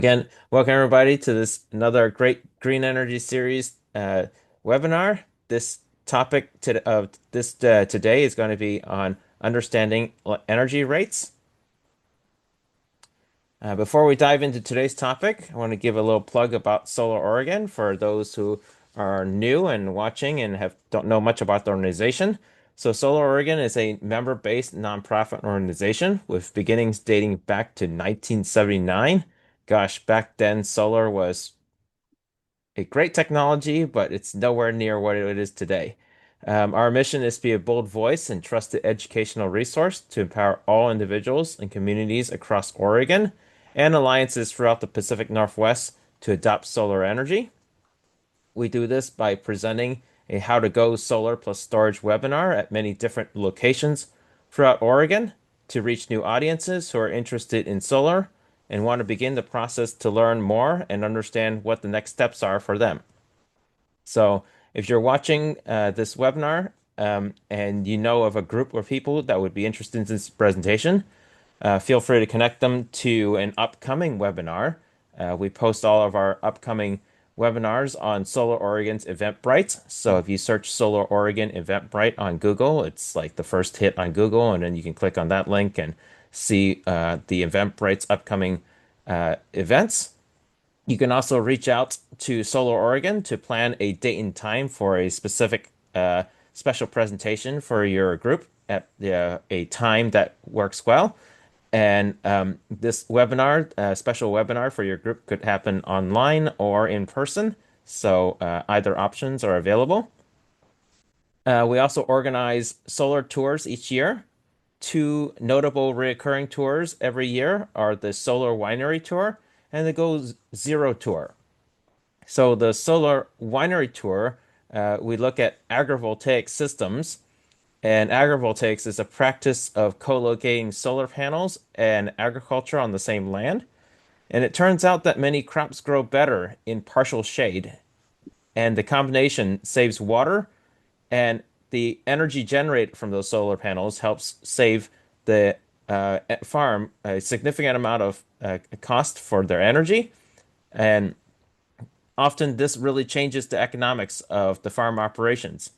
Again, welcome everybody to this another great green energy series webinar. This topic of this today is going to be on understanding energy rates. Before we dive into today's topic, I want to give a little plug about Solar Oregon for those who are new and watching and don't know much about the organization. So Solar Oregon is a member-based nonprofit organization with beginnings dating back to 1979. Gosh, back then solar was a great technology, but it's nowhere near what it is today. Our mission is to be a bold voice and trusted educational resource to empower all individuals and communities across Oregon and alliances throughout the Pacific Northwest to adopt solar energy. We do this by presenting a How to Go Solar Plus Storage webinar at many different locations throughout Oregon to reach new audiences who are interested in solar and want to begin the process to learn more and understand what the next steps are for them. So if you're watching this webinar and you know of a group of people that would be interested in this presentation, feel free to connect them to an upcoming webinar. We post all of our upcoming webinars on Solar Oregon's Eventbrite. So if you search Solar Oregon Eventbrite on Google, it's like the first hit on Google, and then you can click on that link and see the Eventbrite's upcoming events. You can also reach out to Solar Oregon to plan a date and time for a specific special presentation for your group at a time that works well. And this webinar, special webinar for your group could happen online or in person. So either options are available. We also organize solar tours each year. Two notable recurring tours every year are the Solar Winery Tour and the Go Zero Tour. So the Solar Winery Tour, we look at agrivoltaic systems, and agrivoltaics is a practice of co-locating solar panels and agriculture on the same land. And it turns out that many crops grow better in partial shade, and the combination saves water, and the energy generated from those solar panels helps save the farm a significant amount of cost for their energy. And often this really changes the economics of the farm operations.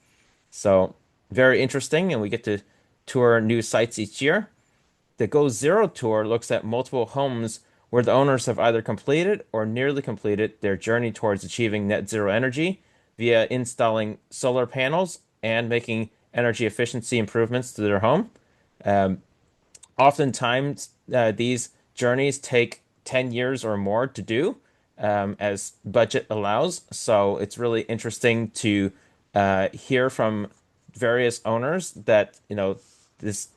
So very interesting, and we get to tour new sites each year. The Go Zero tour looks at multiple homes where the owners have either completed or nearly completed their journey towards achieving net zero energy via installing solar panels and making energy efficiency improvements to their home. Um, Oftentimes, these journeys take 10 years or more to do, as budget allows. So it's really interesting to hear from various owners that, this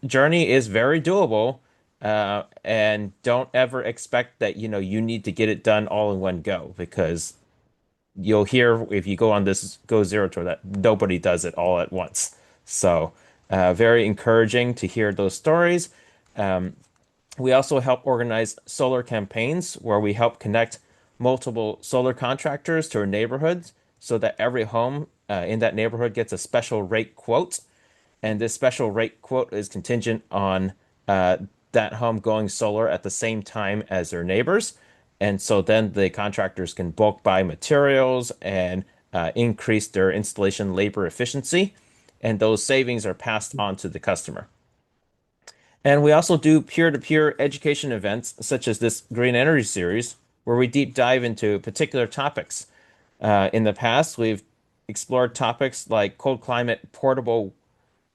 journey is very doable, and don't ever expect that, you need to get it done all in one go, because you'll hear if you go on this Go Zero tour that nobody does it all at once. So, very encouraging to hear those stories. Um, we also help organize solar campaigns where we help connect multiple solar contractors to our neighborhoods so that every home in that neighborhood gets a special rate quote. And this special rate quote is contingent on that home going solar at the same time as their neighbors. And so then the contractors can bulk buy materials and increase their installation labor efficiency. And those savings are passed on to the customer. And we also do peer-to-peer education events, such as this Green Energy Series, where we deep dive into particular topics. In the past, we've explored topics like cold climate portable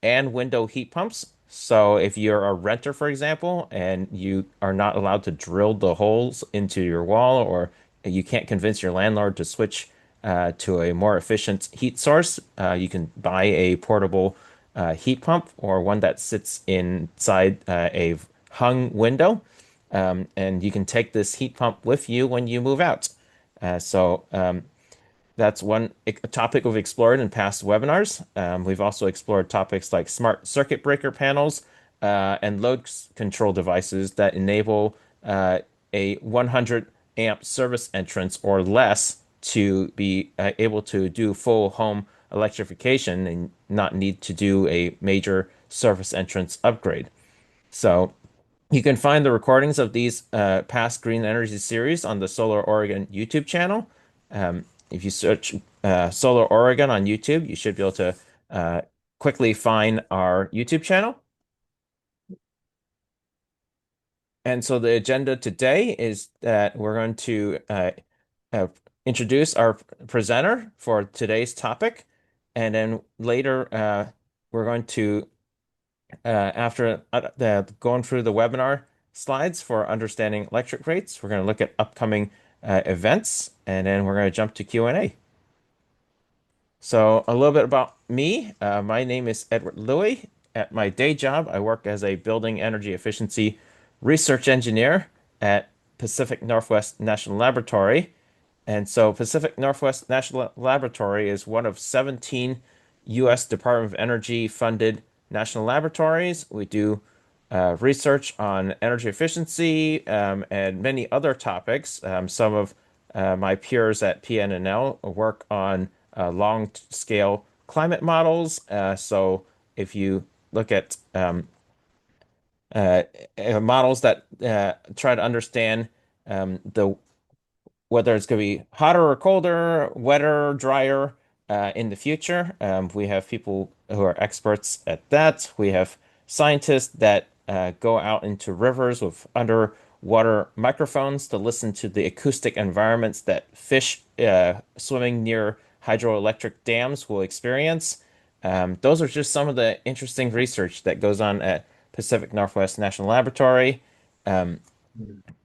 and window heat pumps. So if you're a renter, for example, and you are not allowed to drill the holes into your wall, or you can't convince your landlord to switch to a more efficient heat source, you can buy a portable heat pump or one that sits inside a hung window. And you can take this heat pump with you when you move out. So that's one topic we've explored in past webinars. We've also explored topics like smart circuit breaker panels and load control devices that enable a 100 amp service entrance or less to be able to do full home electrification and not need to do a major service entrance upgrade. So You can find the recordings of these past green energy series on the Solar Oregon YouTube channel. If you search Solar Oregon on YouTube, you should be able to uh, quickly find our YouTube channel. And so the agenda today is that we're going to uh, introduce our presenter for today's topic. And then later, we're going to, after going through the webinar slides for understanding electric rates, we're going to look at upcoming events, and then we're going to jump to Q&A. So a little bit about me. My name is Edward Louie. At my day job, I work as a building energy efficiency research engineer at Pacific Northwest National Laboratory. And so Pacific Northwest National Laboratory is one of 17 U.S. Department of Energy funded national laboratories. We do research on energy efficiency and many other topics. Some of my peers at PNNL work on long-scale climate models. So if you look at uh, models that try to understand the whether it's going to be hotter or colder, wetter, drier in the future. We have people who are experts at that. We have scientists that go out into rivers with underwater microphones to listen to the acoustic environments that fish swimming near hydroelectric dams will experience. Those are just some of the interesting research that goes on at Pacific Northwest National Laboratory. Um,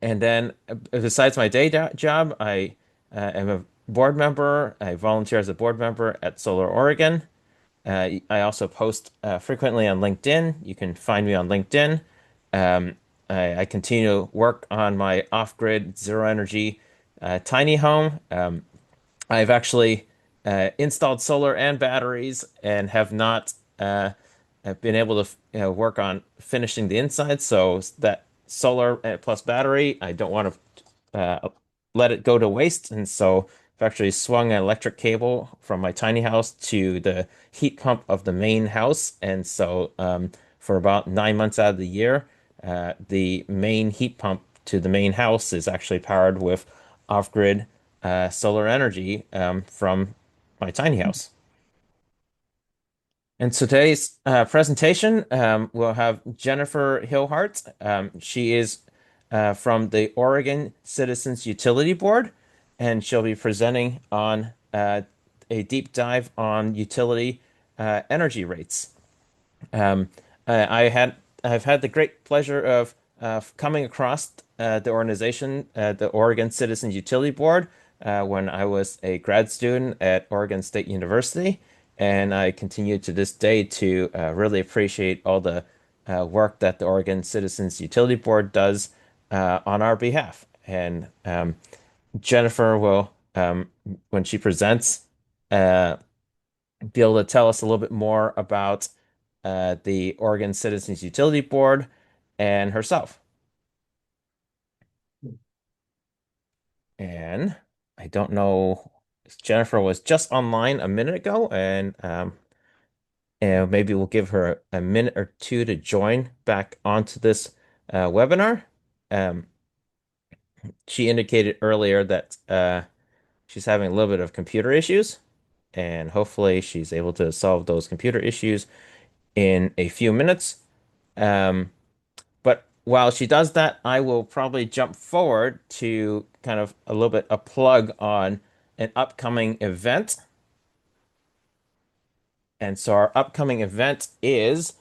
and then, besides my day job, I am a board member. I volunteer as a board member at Solar Oregon. I also post frequently on LinkedIn. You can find me on LinkedIn. Um, I continue to work on my off-grid zero energy tiny home. I've actually installed solar and batteries and have been able to work on finishing the inside. So that solar plus battery, I don't want to let it go to waste. And so I've actually swung an electric cable from my tiny house to the heat pump of the main house. And so for about 9 months out of the year, the main heat pump to the main house is actually powered with off-grid solar energy from my tiny house. And today's presentation, we'll have Jennifer Hillhart. She is from the Oregon Citizens Utility Board, and she'll be presenting on a deep dive on utility energy rates. Um, I've had the great pleasure of coming across the organization, the Oregon Citizens Utility Board, when I was a grad student at Oregon State University, and I continue to this day to really appreciate all the work that the Oregon Citizens Utility Board does on our behalf. And Jennifer will, when she presents, uh, be able to tell us a little bit more about the Oregon Citizens Utility Board and herself. And I don't know, Jennifer was just online a minute ago, and maybe we'll give her a minute or two to join back onto this webinar. Um, she indicated earlier that she's having a little bit of computer issues, and hopefully she's able to solve those computer issues in a few minutes. Um, But while she does that, I will probably jump forward to kind of a little bit a plug on an upcoming event. And so our upcoming event is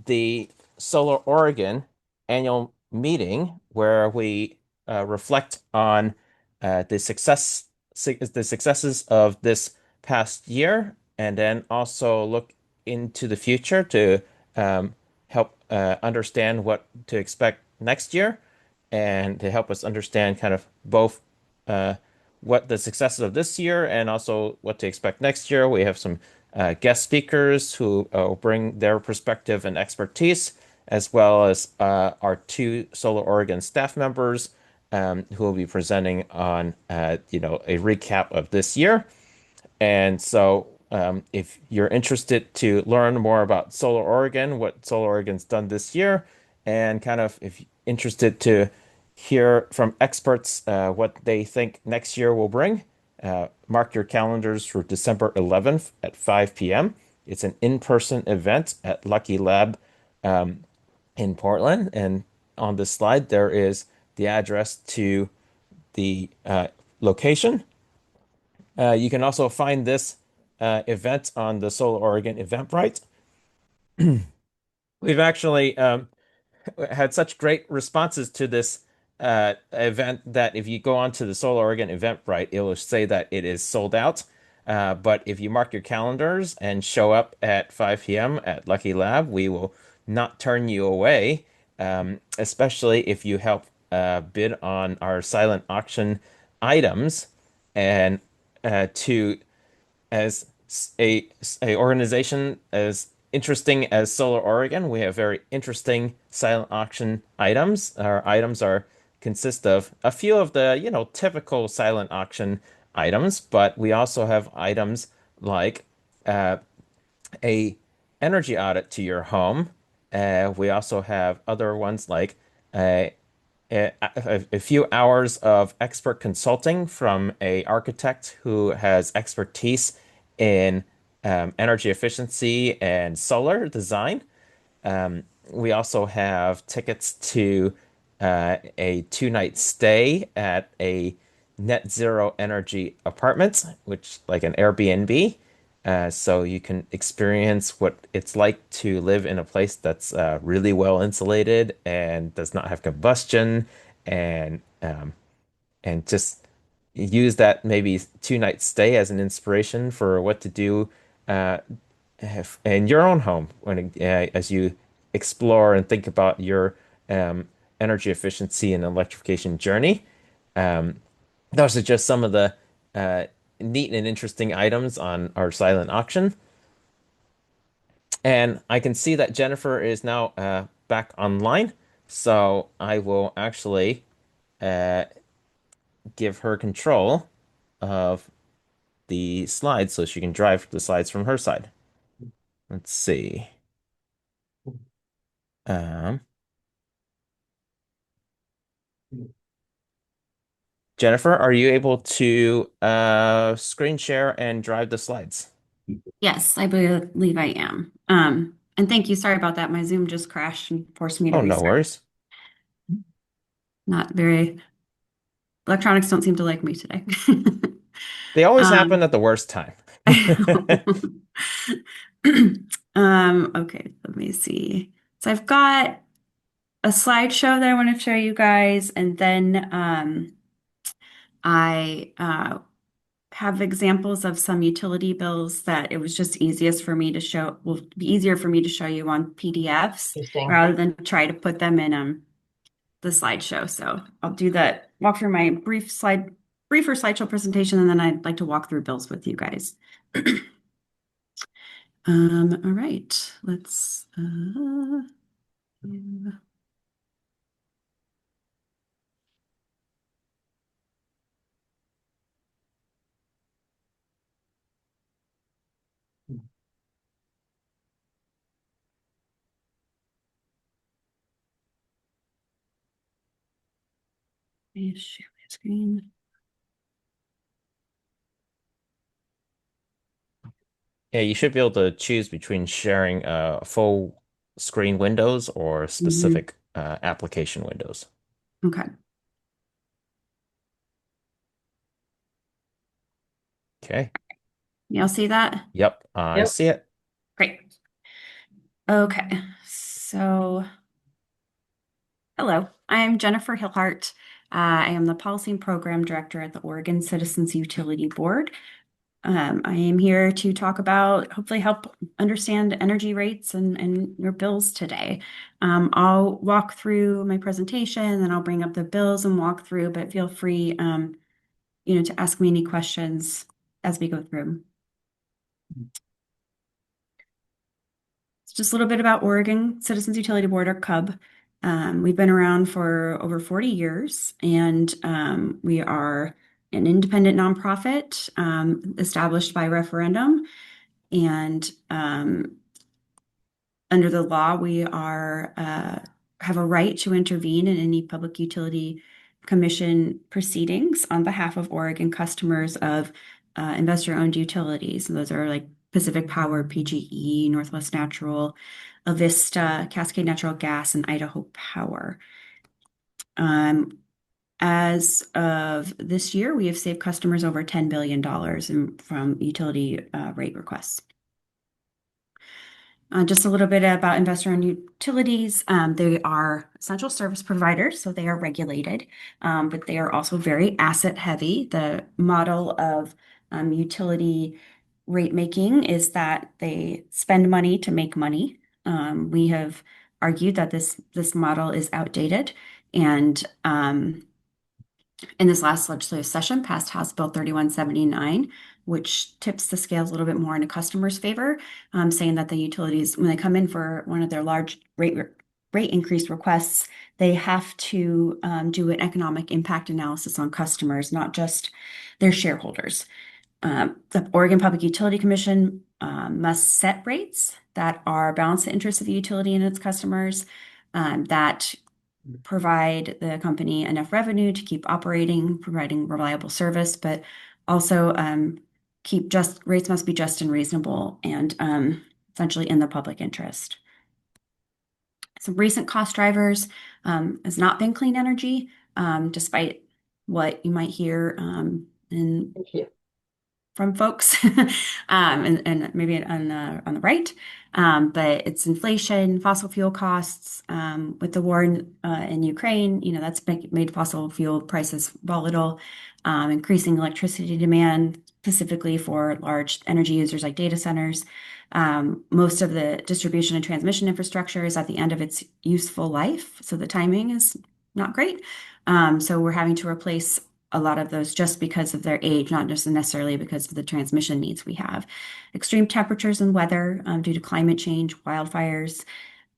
the Solar Oregon annual meeting, where we reflect on the successes of this past year, and then also look into the future to help understand what to expect next year, and to help us understand kind of both uh, what the successes of this year and also what to expect next year. We have some guest speakers who will bring their perspective and expertise, as well as our two Solar Oregon staff members who will be presenting on a recap of this year. And so, if you're interested to learn more about Solar Oregon, what Solar Oregon's done this year, and kind of if interested to hear from experts what they think next year will bring, mark your calendars for December 11th at 5 p.m. It's an in-person event at Lucky Lab in Portland. And on this slide, there is the address to the location. You can also find this event on the Solar Oregon Eventbrite. We've actually had such great responses to this event that if you go onto the Solar Oregon Eventbrite, it will say that it is sold out. But if you mark your calendars and show up at 5 p.m. at Lucky Lab, we will not turn you away, especially if you help bid on our silent auction items. And to as a organization as interesting as Solar Oregon, we have very interesting silent auction items. Our items are consist of a few of the, typical silent auction items, but we also have items like uh, a energy audit to your home. We also have other ones like uh, a few hours of expert consulting from a architect who has expertise in energy efficiency and solar design. We also have tickets to a 2-night stay at a net zero energy apartment, which like an Airbnb. So you can experience what it's like to live in a place that's really well insulated and does not have combustion, and just use that maybe 2-night stay as an inspiration for what to do uh, in your own home when as you explore and think about your um, energy efficiency and electrification journey. Um, those are just some of the uh, neat and interesting items on our silent auction. And I can see that Jennifer is now back online. So I will actually uh, give her control of the slides so she can drive the slides from her side. Let's see. Um, Jennifer, are you able to screen share and drive the slides? Yes, I believe I am. And thank you. Sorry about that. My Zoom just crashed and forced me to Oh, no restart. worries. Not very, electronics don't seem to like me today. They always happen Um, at the worst time. okay, let me see. So I've got a slideshow that I want to show you guys, and then I have examples of some utility bills that it was just easiest for me to show, will be easier for me to show you on PDFs Interesting. rather than try to put them in the slideshow. So I'll do that, walk through my briefer slideshow presentation, and then I'd like to walk through bills with you guys. All right, let's share my screen. Yeah, you should be able to choose between sharing full screen windows or Mhm. specific application windows. Okay, Okay. y'all see that? Yep, I Yep. see it. Great. Okay, so hello, I am Jennifer Hillhart. I am the Policy and Program Director at the Oregon Citizens Utility Board. I am here to talk about, hopefully help understand energy rates and your bills today. I'll walk through my presentation, and then I'll bring up the bills and walk through, but feel free, to ask me any questions as we go through. It's just a little bit about Oregon Citizens Utility Board, or CUB. We've been around for over 40 years, and we are an independent nonprofit established by referendum. And under the law, we are have a right to intervene in any Public Utility Commission proceedings on behalf of Oregon customers of investor-owned utilities. And those are like Pacific Power, PGE, Northwest Natural, Avista, Cascade Natural Gas, and Idaho Power. As of this year, we have saved customers over $10 billion from utility rate requests. Just a little bit about investor-owned utilities. They are essential service providers, so they are regulated, but they are also very asset heavy. The model of utility rate making is that they spend money to make money. We have argued that this model is outdated, and in this last legislative session, passed House Bill 3179, which tips the scales a little bit more into customers' favor, saying that the utilities, when they come in for one of their large rate increase requests, they have to do an economic impact analysis on customers, not just their shareholders. The Oregon Public Utility Commission must set rates that are balance the interests of the utility and its customers, that provide the company enough revenue to keep operating, providing reliable service, but also rates must be just and reasonable and essentially in the public interest. Some recent cost drivers has not been clean energy, despite what you might hear from folks and maybe on the right. But it's inflation, fossil fuel costs, with the war in Ukraine, that's made fossil fuel prices volatile, increasing electricity demand, specifically for large energy users like data centers. Most of the distribution and transmission infrastructure is at the end of its useful life, so the timing is not great. So we're having to replace a lot of those just because of their age, not just necessarily because of the transmission needs we have. Extreme temperatures and weather due to climate change, wildfires,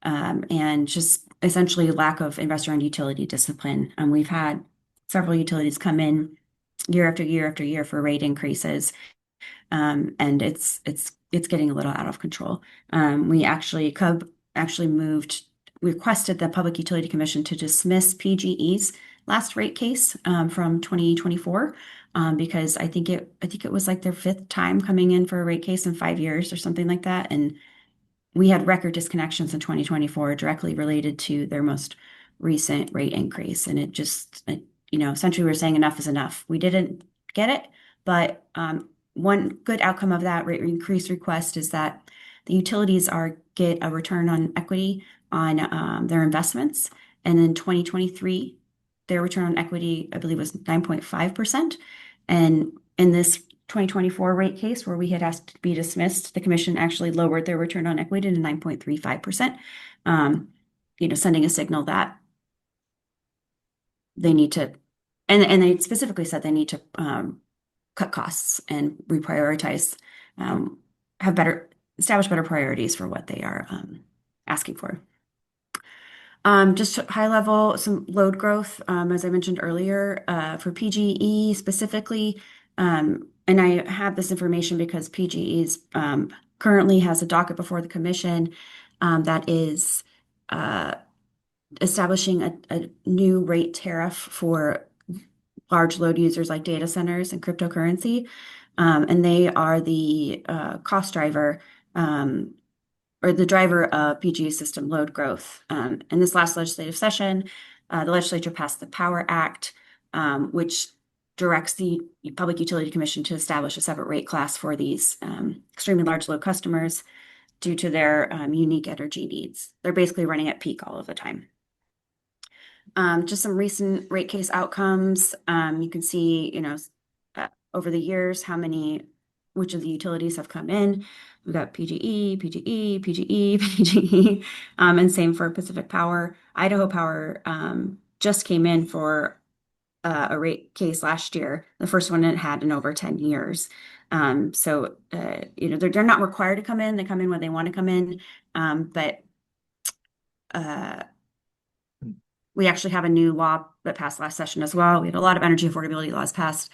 and just essentially lack of investor-owned utility discipline. We've had several utilities come in year after year after year for rate increases, and it's getting a little out of control. CUB requested the Public Utility Commission to dismiss PGE's last rate case from 2024 because I think it was like their fifth time coming in for a rate case in 5 years or something like that, and we had record disconnections in 2024 directly related to their most recent rate increase, and essentially we're saying enough is enough. We didn't get it, but one good outcome of that rate increase request is that the utilities get a return on equity on their investments, and in 2023 their return on equity, I believe, was 9.5%. And in this 2024 rate case where we had asked to be dismissed, the commission actually lowered their return on equity to 9.35%, sending a signal that they need to, and they specifically said they need to cut costs and reprioritize, establish better priorities for what they are asking for. Just high level, some load growth, as I mentioned earlier, for PGE specifically. And I have this information because PGE's currently has a docket before the commission that is establishing a new rate tariff for large load users like data centers and cryptocurrency. And they are the cost driver or the driver of PGE system load growth. In this last legislative session, the legislature passed the Power Act, which directs the Public Utility Commission to establish a separate rate class for these extremely large load customers due to their unique energy needs. They're basically running at peak all of the time. Just some recent rate case outcomes. You can see, over the years, which of the utilities have come in. We've got PGE, PGE, and same for Pacific Power. Idaho Power just came in for a rate case last year, the first one it had in over 10 years. So, they're not required to come in. They come in when they want to come in. But we actually have a new law that passed last session as well. We had a lot of energy affordability laws passed.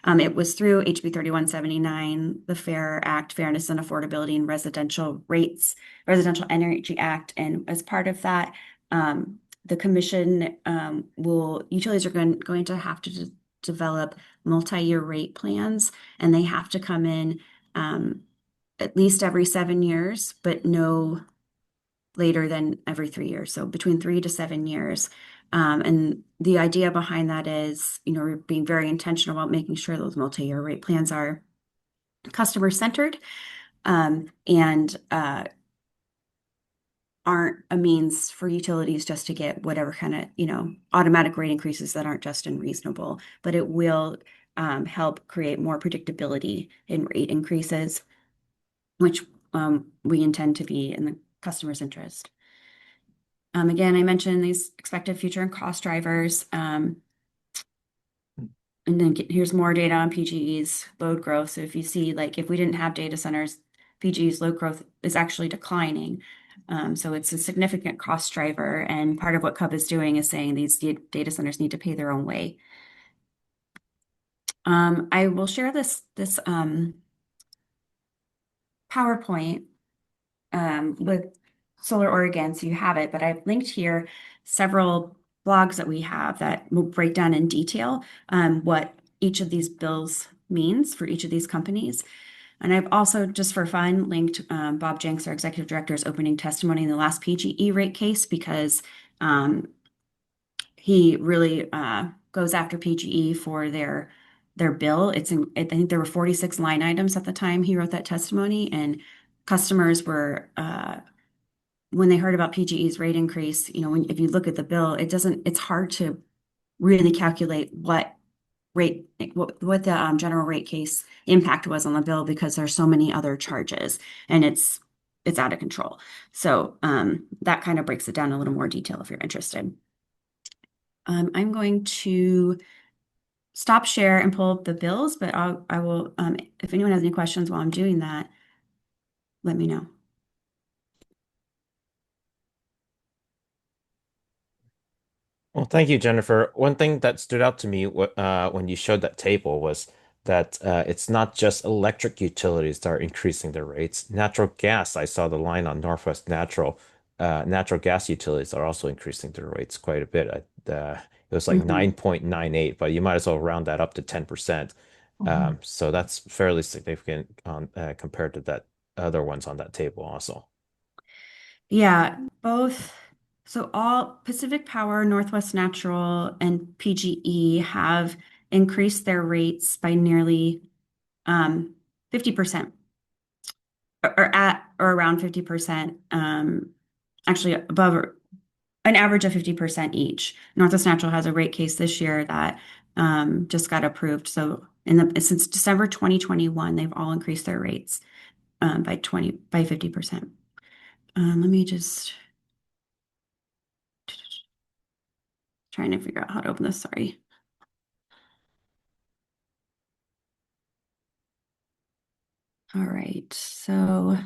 It was through HB 3179, the FAIR Act, Fairness and Affordability in Residential Rates, Residential Energy Act. And as part of that, the commission utilities are going to have to develop multi-year rate plans, and they have to come in at least every 7 years, but no later than every 3 years. So between 3 to 7 years. And the idea behind that is, we're being very intentional about making sure those multi-year rate plans are customer centered and aren't a means for utilities just to get whatever kind of, automatic rate increases that aren't just unreasonable, but it will help create more predictability in rate increases, which we intend to be in the customer's interest. Again, I mentioned these expected future and cost drivers. And then here's more data on PGE's load growth. So if you see, like, if we didn't have data centers, PGE's load growth is actually declining. So it's a significant cost driver. And part of what CUB is doing is saying these data centers need to pay their own way. I will share this PowerPoint with Solar Oregon, so you have it, but I've linked here several blogs that we have that will break down in detail what each of these bills means for each of these companies. And I've also, just for fun, linked Bob Jenks, our executive director's opening testimony in the last PGE rate case, because he really goes after PGE for their bill. I think there were 46 line items at the time he wrote that testimony, and customers were when they heard about PGE's rate increase, if you look at the bill, it's hard to really calculate what the general rate case impact was on the bill, because there's so many other charges and it's out of control. So that kind of breaks it down in a little more detail if you're interested. I'm going to stop share and pull up the bills, but I will, if anyone has any questions while I'm doing that, let me know. Well, thank you, Jennifer. One thing that stood out to me when you showed that table was that it's not just electric utilities that are increasing their rates. Natural gas, I saw the line on Northwest Natural. Natural gas utilities are also increasing their rates quite a bit. It was like Mhm. 9.98, but you might as well round that up to 10%. So that's fairly significant compared to that other ones on that table also. Yeah, both. So all Pacific Power, Northwest Natural, and PGE have increased their rates by nearly 50%, or around 50%, actually above an average of 50% each. Northwest Natural has a rate case this year that just got approved. So since December 2021, they've all increased their rates by 50%. Let me just trying to figure out how to open this. Sorry. All right. So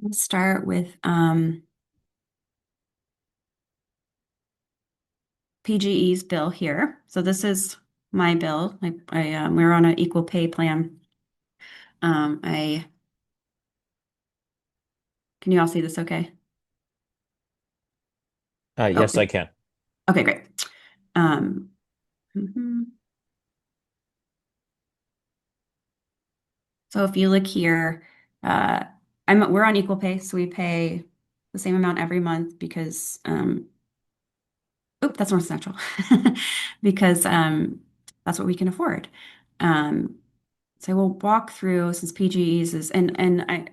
let's start with PGE's bill here. So this is my bill. We're on an equal pay plan. I Can you all see this okay? Oh, Yes, I can. okay, great. Um, mhm. So if you look here, uh, we're on equal pay, so we pay the same amount every month because that's North Central because that's what we can afford. Um, so we'll walk through, since PGE's is and I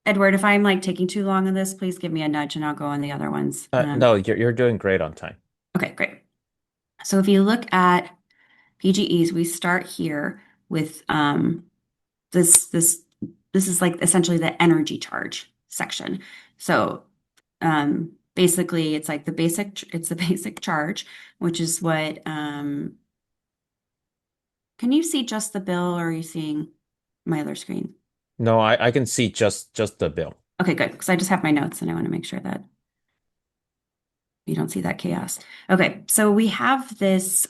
Edward, if I'm like taking too long on this, please give me a nudge and I'll go on the other ones. No, you're doing great on time. Okay, great. So if you look at PGEs, we start here with this this this is like essentially the energy charge section. So basically it's like the basic charge, which is what can you see just the bill, or are you seeing my other screen? No, I can see just the bill. Okay, good. Because I just have my notes and I want to make sure that. You don't see that chaos. Okay, so we have this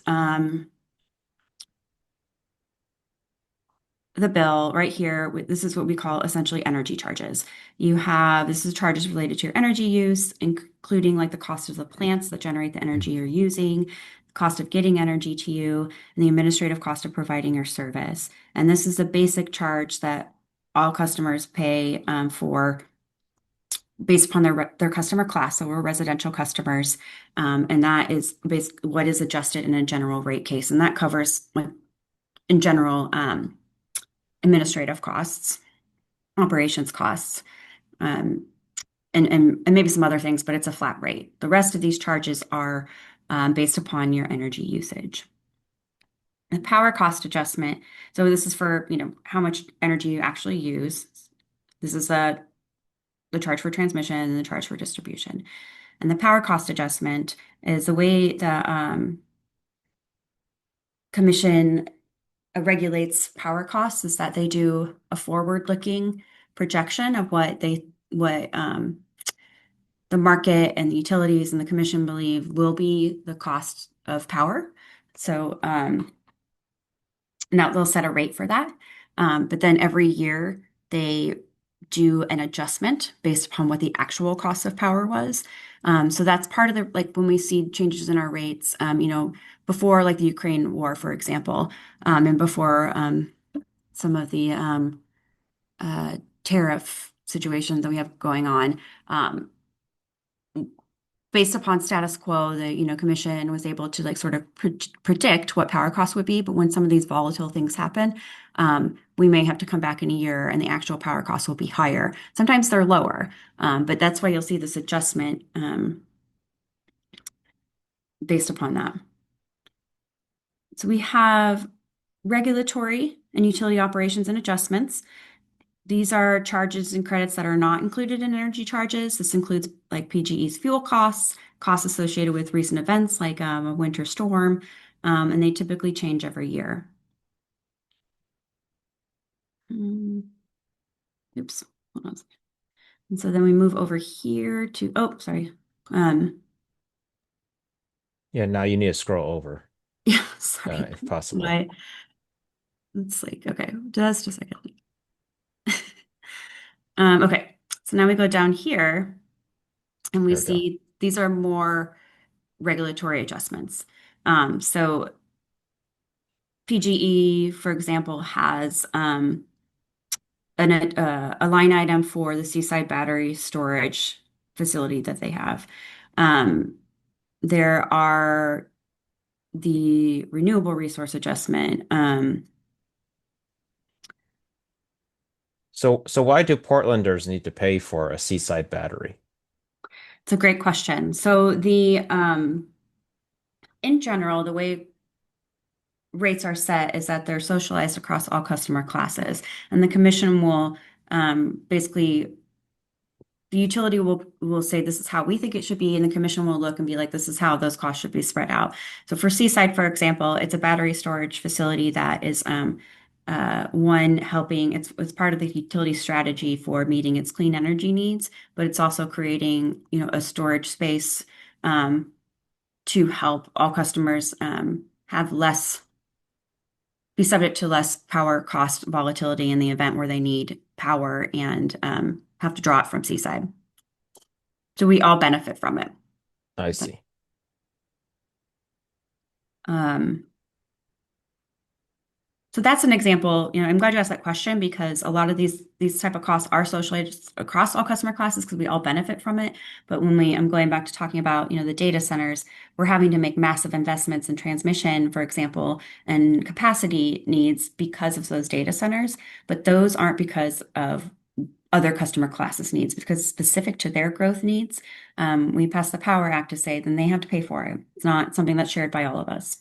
the bill right here. This is what we call essentially energy charges. You have this is charges related to your energy use, including like the cost of the plants that generate the energy you're using, the cost of getting energy to you, and the administrative cost of providing your service. And this is a basic charge that all customers pay for based upon their customer class. So we're residential customers, and that is based what is adjusted in a general rate case, and that covers like in general administrative costs, operations costs, um, and maybe some other things, but it's a flat rate. The rest of these charges are based upon your energy usage. The power cost adjustment. So this is for, how much energy you actually use. This is the charge for transmission and the charge for distribution. And the power cost adjustment is the way the commission regulates power costs is that they do a forward-looking projection of what the market and the utilities and the commission believe will be the cost of power. So now they'll set a rate for that. But then every year they do an adjustment based upon what the actual cost of power was. So that's part of the like when we see changes in our rates, before like the Ukraine war, for example, and before some of the tariff situations that we have going on. Based upon status quo, the commission was able to like sort of predict what power costs would be. But when some of these volatile things happen, we may have to come back in a year and the actual power costs will be higher. Sometimes they're lower, but that's why you'll see this adjustment based upon that. So we have regulatory and utility operations and adjustments. These are charges and credits that are not included in energy charges. This includes like PGE's fuel costs, costs associated with recent events like a winter storm, and they typically change every year. Mm, Oops, hold on a second. And so then we move over here to, oh, sorry. Yeah, now you need to scroll over, Yeah, sorry. if possible. My, it's like, okay, just a second. Okay, so now we go down here and we There we go. see these are more regulatory adjustments. So PGE, for example, has a line item for the Seaside battery storage facility that they have. Um, there are the renewable resource adjustment. So why do Portlanders need to pay for a seaside battery? It's a great question. So the in general, the way rates are set is that they're socialized across all customer classes, and the commission will basically the utility will say this is how we think it should be, and the commission will look and be like, this is how those costs should be spread out. So for Seaside, for example, it's a battery storage facility that is one helping. It's part of the utility strategy for meeting its clean energy needs, but it's also creating a storage space to help all customers have less be subject to less power cost volatility in the event where they need power and have to draw it from Seaside. So we all benefit from it. I see. Um, so that's an example. I'm glad you asked that question because a lot of these type of costs are socialized across all customer classes because we all benefit from it. But I'm going back to talking about, the data centers, we're having to make massive investments in transmission, for example, and capacity needs because of those data centers. But those aren't because of other customer classes needs because specific to their growth needs. We passed the Power Act to say then they have to pay for it. It's not something that's shared by all of us.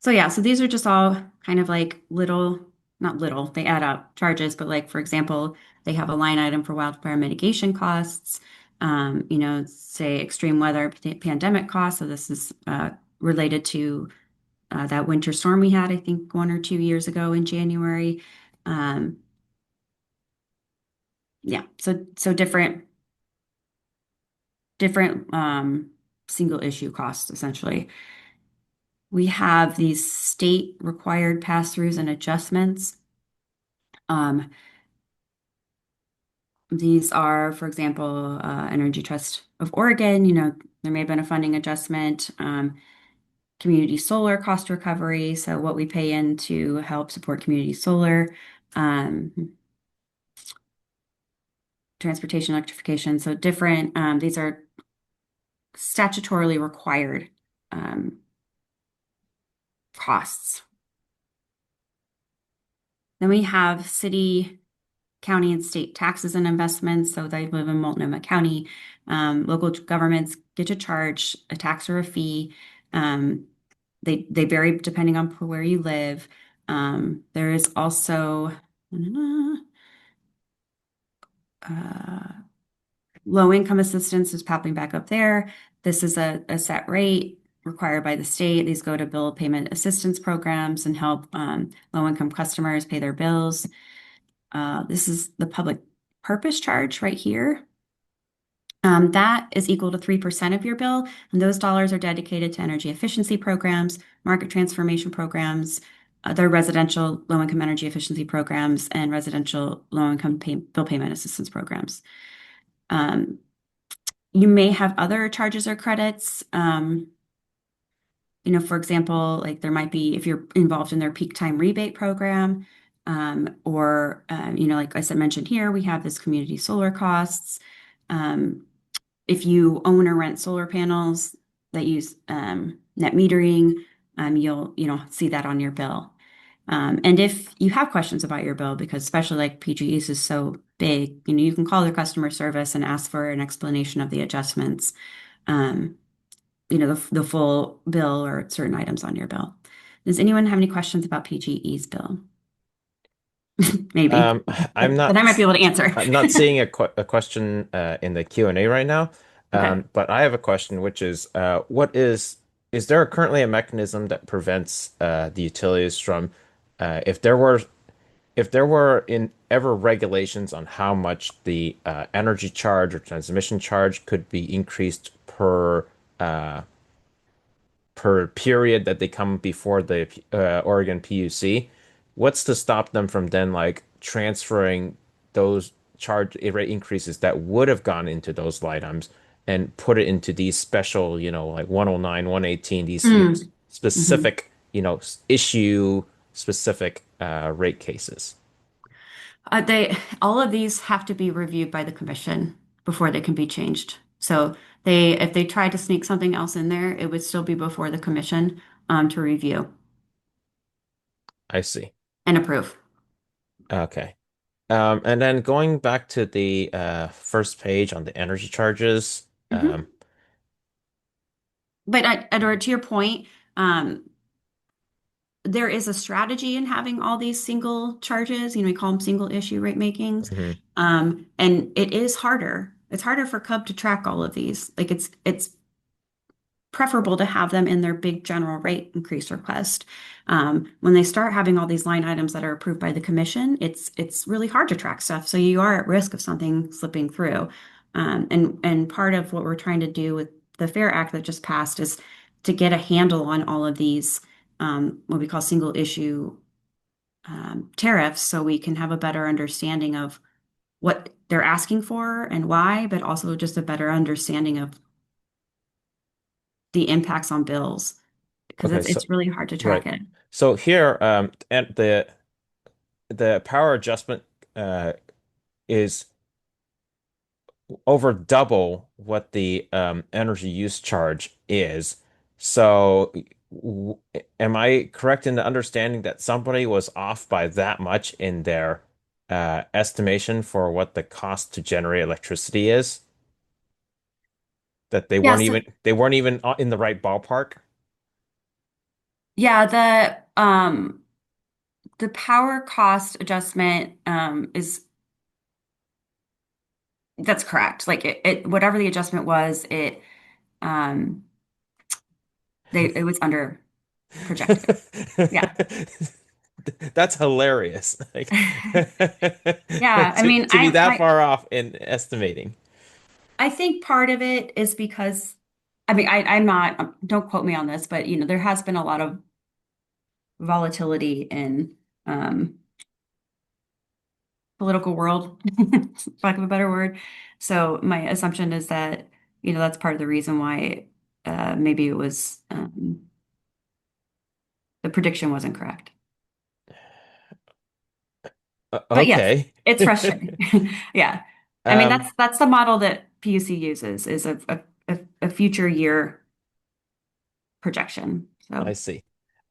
So yeah, so these are just all kind of like not little, they add up charges, but like for example, they have a line item for wildfire mitigation costs, say extreme weather pandemic costs. So this is related to that winter storm we had, I think 1 or 2 years ago in January. Um, yeah, so different different single issue costs, essentially. We have these state required pass-throughs and adjustments. Um, these are, for example, Energy Trust of Oregon, there may have been a funding adjustment, community solar cost recovery, so what we pay in to help support community solar, um, transportation electrification. So different, these are statutorily required um, costs. Then we have city, county, and state taxes and investments. So they live in Multnomah County. Local governments get to charge a tax or a fee. Um, they vary depending on where you live. There is also uh, low income assistance is popping back up there. This is a set rate required by the state. These go to bill payment assistance programs and help low income customers pay their bills. This is the public purpose charge right here. That is equal to 3% of your bill, and those dollars are dedicated to energy efficiency programs, market transformation programs, other residential low-income energy efficiency programs, and residential low-income bill payment assistance programs. You may have other charges or credits. For example, like there might be if you're involved in their peak time rebate program, or like I said mentioned here, we have this community solar costs. Um, if you own or rent solar panels that use net metering, you'll see that on your bill. And if you have questions about your bill, because especially like PG&E's is so big, you can call their customer service and ask for an explanation of the adjustments. Um, the full bill or certain items on your bill. Does anyone have any questions about PG&E's bill? Maybe, Um, I'm but I might be not able to answer. I'm not seeing a question in the Q&A right now. Okay. But I have a question, which is is there currently a mechanism that prevents the utilities from if there were in ever regulations on how much the energy charge or transmission charge could be increased uh, per period that they come before the Oregon PUC, what's to stop them from then like transferring those charge rate increases that would have gone into those line items and put it into these special, like 109, 118, these, Mm. Mhm. specific, issue specific rate cases. They all of these have to be reviewed by the commission before they can be changed. So if they try to sneak something else in there, it would still be before the commission to review I see. and approve. Okay. And then going back to the first page on the energy charges, Mhm. But Edward, to your point, um, there is a strategy in having all these single charges. We call them single issue rate makings. mhm. And it is harder. It's harder for Cub to track all of these. Like it's preferable to have them in their big general rate increase request. When they start having all these line items that are approved by the commission, it's really hard to track stuff. So you are at risk of something slipping through. And part of what we're trying to do with the FAIR Act that just passed is to get a handle on all of these what we call single issue tariffs, so we can have a better understanding of what they're asking for and why, but also just a better understanding of the impacts on bills because Okay, so it's really hard to track right. it. So here, and the power adjustment uh, is over double what the energy use charge is. So, w am I correct in the understanding that somebody was off by that much in their estimation for what the cost to generate electricity is? That Yes, they weren't even in the right ballpark? yeah, the power cost adjustment is that's correct. Like it whatever the adjustment was, um it was under projected. Yeah. That's hilarious. Like Yeah, I mean, to be that far off in estimating. I think part of it is because, I mean, I'm not, don't quote me on this, but there has been a lot of volatility in um, political world, for lack of a better word. So my assumption is that, that's part of the reason why maybe it was the prediction wasn't correct. But yes, Okay. it's frustrating. Yeah. I mean, Um, that's the model that PUC uses is a future year projection. I So see.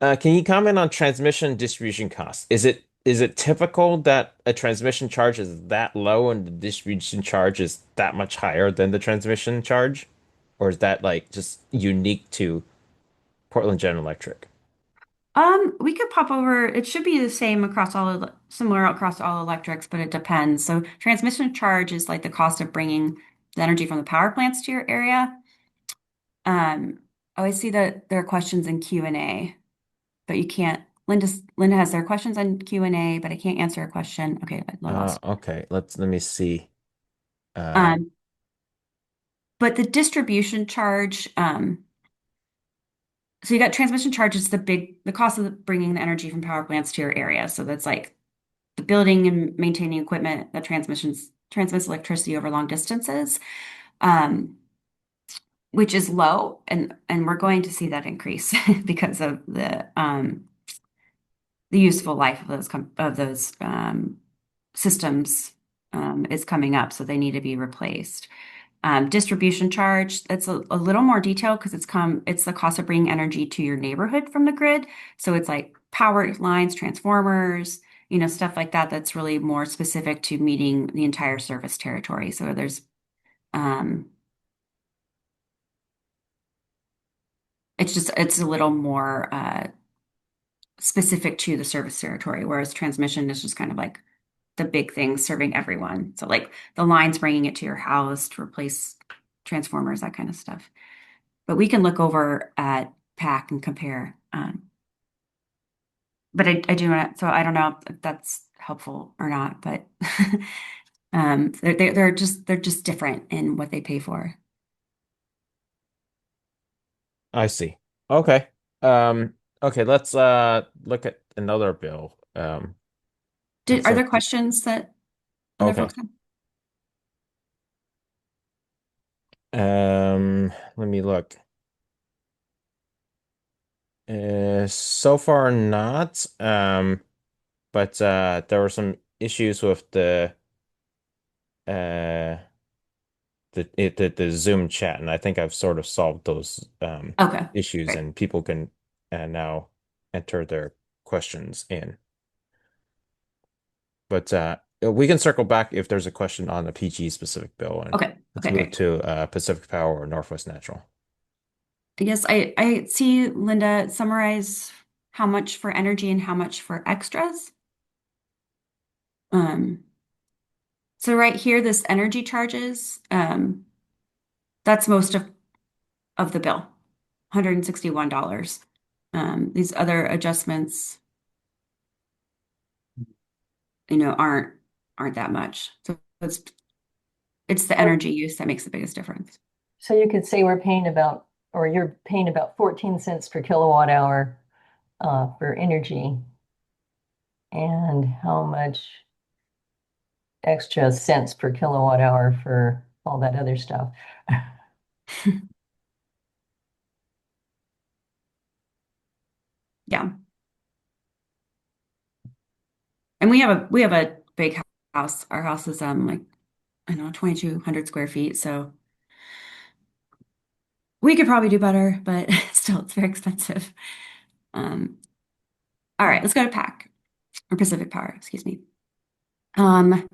Can you comment on transmission distribution costs? Is it typical that a transmission charge is that low and the distribution charge is that much higher than the transmission charge? Or is that like just unique to Portland General Electric? we could pop over. It should be the same across similar across all electrics, but it depends. So transmission charge is like the cost of bringing the energy from the power plants to your area. Um, oh, I see that there are questions in Q&A, but you can't. Linda has their questions on Q&A, but I can't answer a question. Okay, I lost. Okay, let me see. Uh, Um, but the distribution charge, so you got transmission charges, the cost of bringing the energy from power plants to your area. So that's like the building and maintaining equipment that transmits electricity over long distances, um, which is low, and we're going to see that increase because of the useful life of those systems is coming up, so they need to be replaced. Distribution charge, that's a little more detailed because it's the cost of bringing energy to your neighborhood from the grid. So it's like power lines, transformers, stuff like that. That's really more specific to meeting the entire service territory. So um, it's a little more specific to the service territory, whereas transmission is just kind of like the big things serving everyone. So like the lines bringing it to your house to replace transformers, that kind of stuff. But we can look over at PAC and compare. But I do want to, so I don't know if that's helpful or not, but they're just different in what they pay for. I see. Okay. Okay, let's look at another bill. Looks Are there like questions that other okay. folks have? Let me look. So far not. But there were some issues with uh the Zoom chat, and I think I've sort of solved those Okay, issues, great. and people can now enter their questions in. But we can circle back if there's a question on the PG specific bill, and Okay, let's okay, move great. to Pacific Power or Northwest Natural. I guess I see Linda summarize how much for energy and how much for extras. Um, so right here, this energy charges, that's most of the bill, $161. These other adjustments, aren't that much. So it's the So, energy use that makes the biggest difference. so you could say we're paying about, or you're paying about 14 cents per kilowatt hour for energy, and how much extra cents per kilowatt hour for all that other stuff. Yeah. And we have a big house. Our house is like I don't know 2,200 square feet, so we could probably do better, but still it's very expensive. Um, all right, let's go to PAC or Pacific Power, excuse me. Um,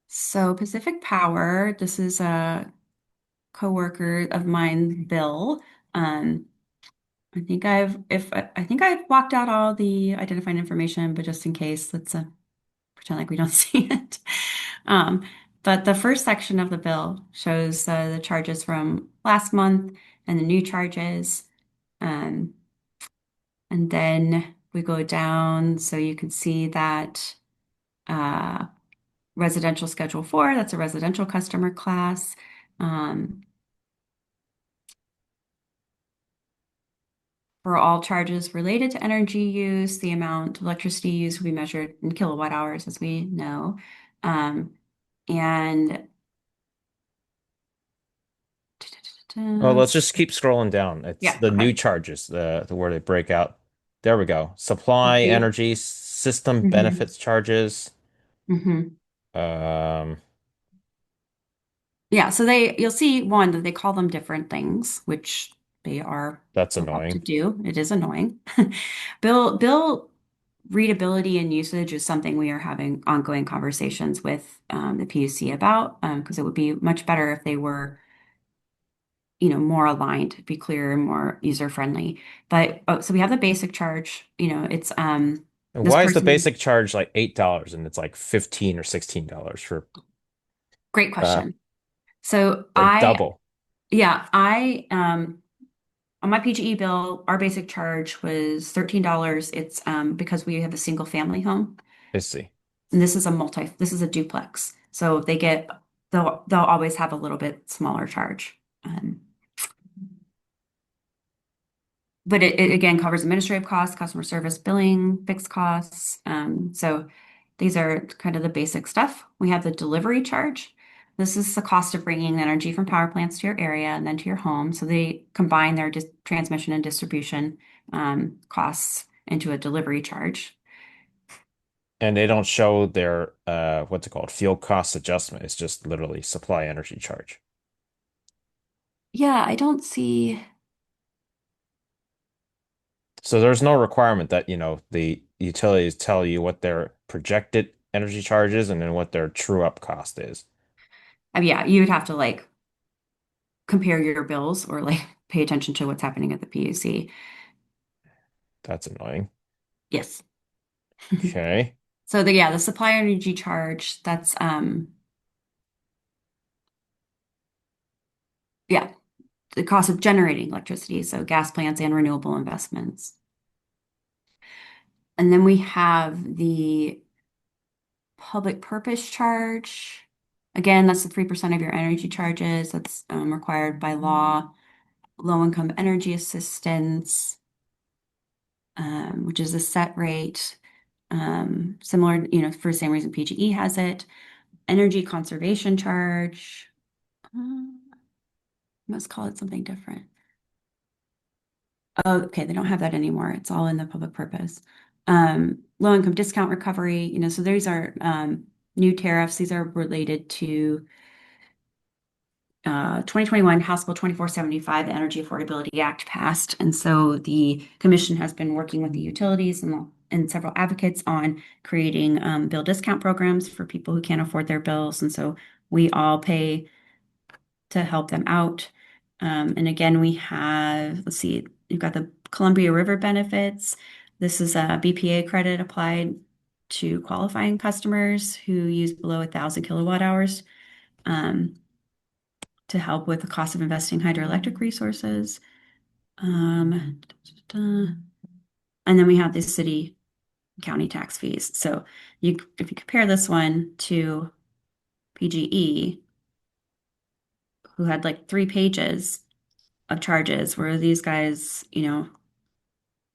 so Pacific Power, this is a coworker of mine, Bill. Um, I think I've blocked out all the identifying information, but just in case, let's pretend like we don't see it. Um, but the first section of the bill shows the charges from last month and the new charges. Um, and then we go down so you can see that uh, residential Schedule 4, that's a residential customer class. Um, for all charges related to energy use, the amount of electricity used will be measured in kilowatt hours, as we know. Um, and Oh, let's just keep scrolling down. It's yeah, the new okay. charges, the where they break out. There we go. Supply, New. energy, system Hmm. benefits charges. Hmm. Um, Yeah, so you'll see one that they call them different things, which they are that's allowed to annoying. do. It is annoying. Bill readability and usage is something we are having ongoing conversations with the PUC about, because it would be much better if they were, more aligned, be clear and more user friendly. But so we have the basic charge, it's And this why is the person, basic charge like $8 and it's like 15 or $16 for great uh question. So like double? I on my PGE bill, our basic charge was $13. It's because we have a single family home. I see. And this is a duplex. So they'll always have a little bit smaller charge. But it again covers administrative costs, customer service, billing, fixed costs. So these are kind of the basic stuff. We have the delivery charge. This is the cost of bringing the energy from power plants to your area and then to your home. So they combine their transmission and distribution costs into a delivery charge. And they don't show their what's it called? Fuel cost adjustment. It's just literally supply energy charge. Yeah, I don't see. So there's no requirement that, the utilities tell you what their projected energy charge is and then what their true up cost is. I mean, yeah, you would have to like compare your bills or like pay attention to what's happening at the PUC. That's annoying. Yes. Okay. So the supply energy charge, that's yeah, the cost of generating electricity, so gas plants and renewable investments. And then we have the public purpose charge. Again, that's the 3% of your energy charges. That's required by law. Low income energy assistance, which is a set rate. Similar, for the same reason PGE has it. Energy conservation charge. Let's call it something different. Oh, okay, they don't have that anymore. It's all in the public purpose. Low income discount recovery, so these are new tariffs. These are related to 2021 House Bill 2475, the Energy Affordability Act passed. And so the commission has been working with the utilities and several advocates on creating bill discount programs for people who can't afford their bills. And so we all pay to help them out. And again, we have, let's see, you've got the Columbia River benefits. This is a BPA credit applied to qualifying customers who use below 1,000 kilowatt hours to help with the cost of investing hydroelectric resources. Um, and then we have the city county tax fees. So if you compare this one to PGE, who had like 3 pages of charges, where these guys,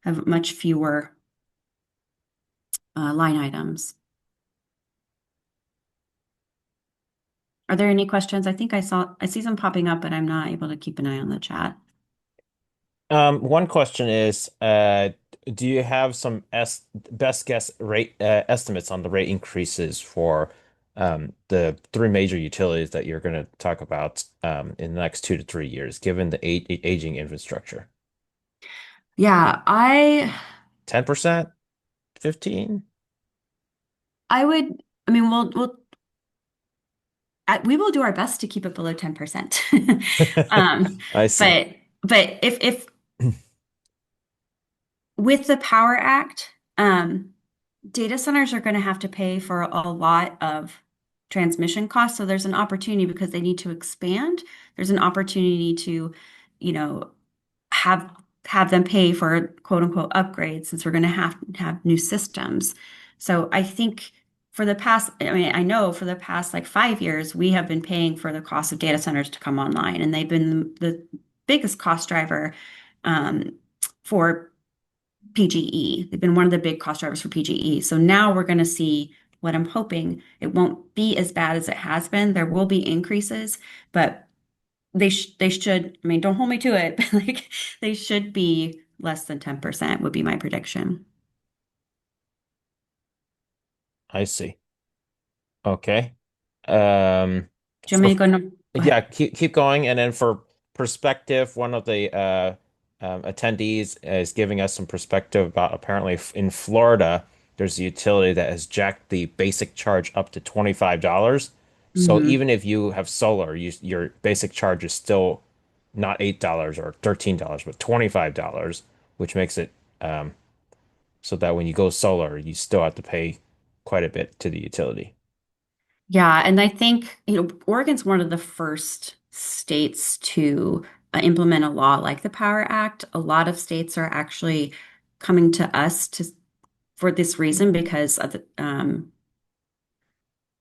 have much fewer line items. Are there any questions? I see some popping up, but I'm not able to keep an eye on the chat. One question is, do you have some es best guess rate estimates on the rate increases for the three major utilities that you're going to talk about in the next 2 to 3 years, given the aging infrastructure? Yeah, 10%? 15? I would, I mean, we will do our best to keep it below 10%. Um, I see. but if with the Power Act, data centers are going to have to pay for a lot of transmission costs. So there's an opportunity because they need to expand. There's an opportunity to, you know, have have them pay for quote unquote upgrades since we're going to have new systems. So I think for the past, I mean, I know for the past like 5 years, we have been paying for the cost of data centers to come online, and they've been the biggest cost driver for PGE. They've been one of the big cost drivers for PGE. So now we're going to see what I'm hoping it won't be as bad as it has been. There will be increases, but they should, I mean, don't hold me to it, but like they should be less than 10% would be my prediction. I see. Okay. Um, Do you want for me to go? No, go Yeah, ahead. keep going. And then for perspective, one of the attendees is giving us some perspective about apparently in Florida, there's a utility that has jacked the basic charge up to $25. So Hmm. even if you have solar, your basic charge is still not $8 or $13, but $25, which makes it so that when you go solar, you still have to pay quite a bit to the utility. Yeah, and I think, Oregon's one of the first states to implement a law like the Power Act. A lot of states are actually coming to us to for this reason because of the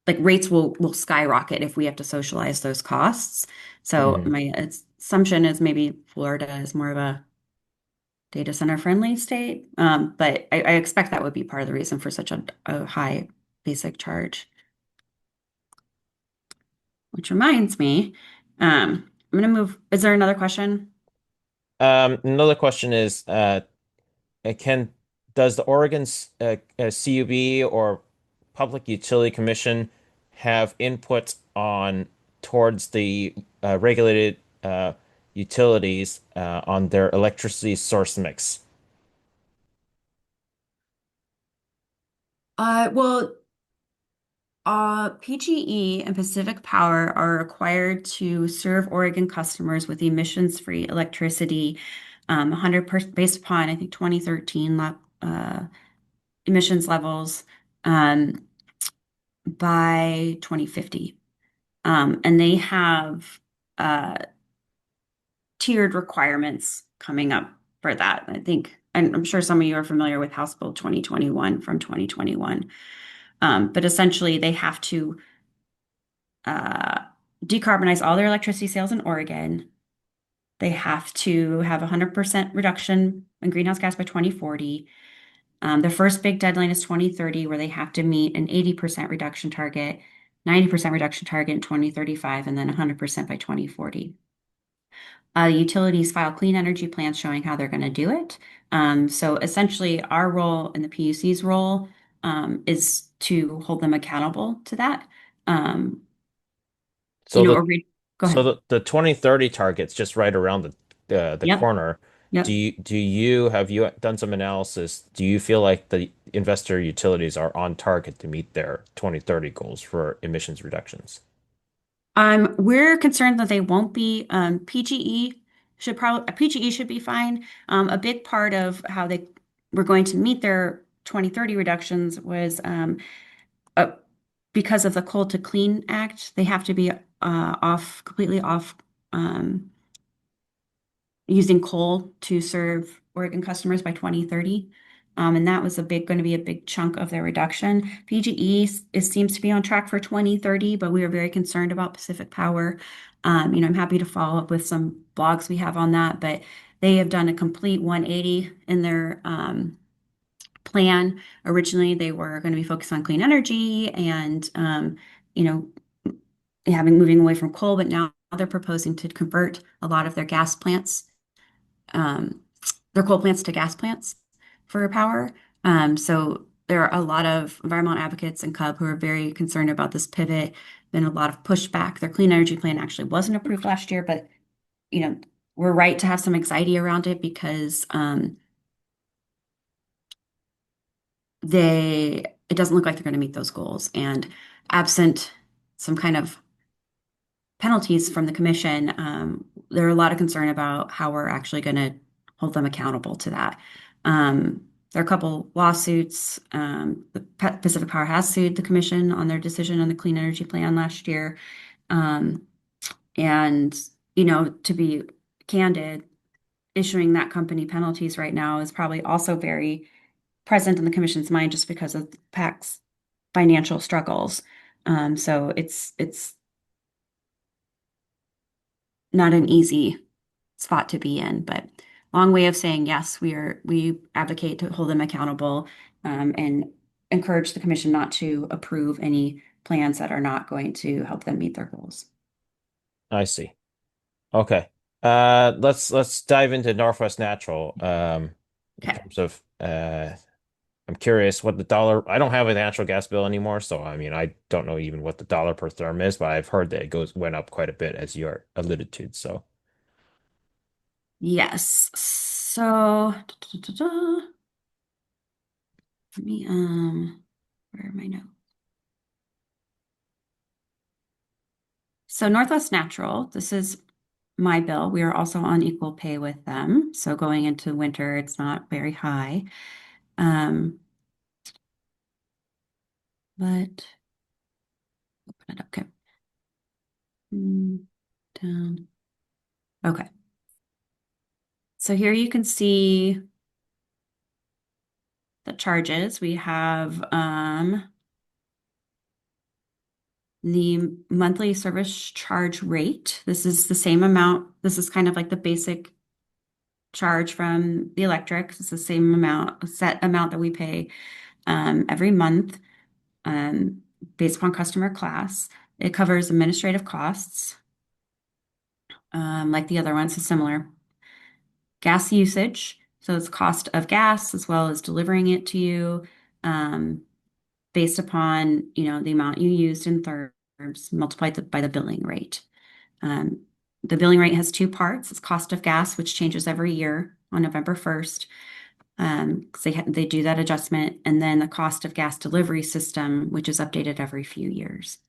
like rates will skyrocket if we have to socialize those costs. So Mhm. my assumption is maybe Florida is more of a data center friendly state, but I expect that would be part of the reason for such a high basic charge. Which reminds me, I'm gonna move. Is there another question? Another question is, can does the CUB or Public Utility Commission have input on towards the regulated utilities on their electricity source mix? Well, PGE and Pacific Power are required to serve Oregon customers with emissions-free electricity, 100% based upon, I think, 2013 emissions levels um, by 2050. And they have uh, tiered requirements coming up for that. I think, and I'm sure some of you are familiar with House Bill 2021 from 2021. But essentially, they have to uh, decarbonize all their electricity sales in Oregon. They have to have 100% reduction in greenhouse gas by 2040. The first big deadline is 2030, where they have to meet an 80% reduction target, 90% reduction target in 2035, and then 100% by 2040. Utilities file clean energy plans showing how they're going to do it. So essentially, our role and the PUC's role is to hold them accountable to that. Um, So the Go ahead. the 2030 target's just right around the Yep. corner. Yep. Do you have you done some analysis? Do you feel like the investor utilities are on target to meet their 2030 goals for emissions reductions? We're concerned that they won't be. PGE should be fine. A big part of how they were going to meet their 2030 reductions was uh, because of the Coal to Clean Act. They have to be completely off um, using coal to serve Oregon customers by 2030. And that was going to be a big chunk of their reduction. PGE seems to be on track for 2030, but we are very concerned about Pacific Power. I'm happy to follow up with some blogs we have on that, but they have done a complete 180 in their plan. Originally, they were going to be focused on clean energy and, you know, having moving away from coal, but now they're proposing to convert a lot of their gas plants um, their coal plants to gas plants for power. So there are a lot of environmental advocates in CUB who are very concerned about this pivot. Been a lot of pushback. Their clean energy plan actually wasn't approved last year, but you know we're right to have some anxiety around it because they it doesn't look like they're going to meet those goals. And absent some kind of penalties from the commission, there are a lot of concern about how we're actually going to hold them accountable to that. There are a couple lawsuits. The Pacific Power has sued the commission on their decision on the clean energy plan last year. Um, and, to be candid, issuing that company penalties right now is probably also very present in the commission's mind just because of PAC's financial struggles. So it's not an easy spot to be in, but long way of saying yes, we advocate to hold them accountable, and encourage the commission not to approve any plans that are not going to help them meet their goals. I see. Okay. Let's dive into Northwest Natural. In Okay. terms of I'm curious what the dollar. I don't have a natural gas bill anymore, so I mean I don't know even what the dollar per therm is, but I've heard that it went up quite a bit as you alluded to. So Yes. So let me where are my notes? So Northwest Natural, this is my bill. We are also on equal pay with them. So going into winter, it's not very high. Um, but open it up. Okay. Down. Okay. So here you can see the charges. We have the monthly service charge rate. This is the same amount. This is kind of like the basic charge from the electric. It's the same amount, set amount that we pay every month, um, based upon customer class. It covers administrative costs, like the other ones, so similar. Gas usage, so it's cost of gas as well as delivering it to you, um, based upon, the amount you used in therms multiplied by the billing rate. Um, the billing rate has two parts. It's cost of gas, which changes every year on November 1st. 'Cause they do that adjustment, and then the cost of gas delivery system, which is updated every few years.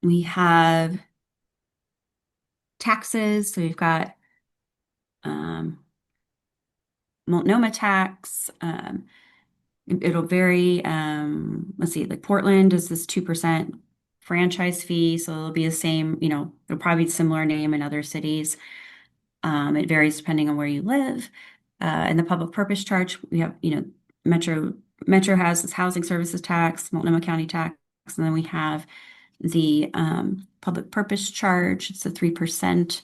We have taxes, so we've got um, Multnomah tax. It'll vary. Let's see, like Portland is this 2% franchise fee, so it'll be the same. It'll probably be similar name in other cities. It varies depending on where you live. And the public purpose charge, we have, Metro Metro has this housing services tax, Multnomah County tax, and then we have the public purpose charge. It's a 3%.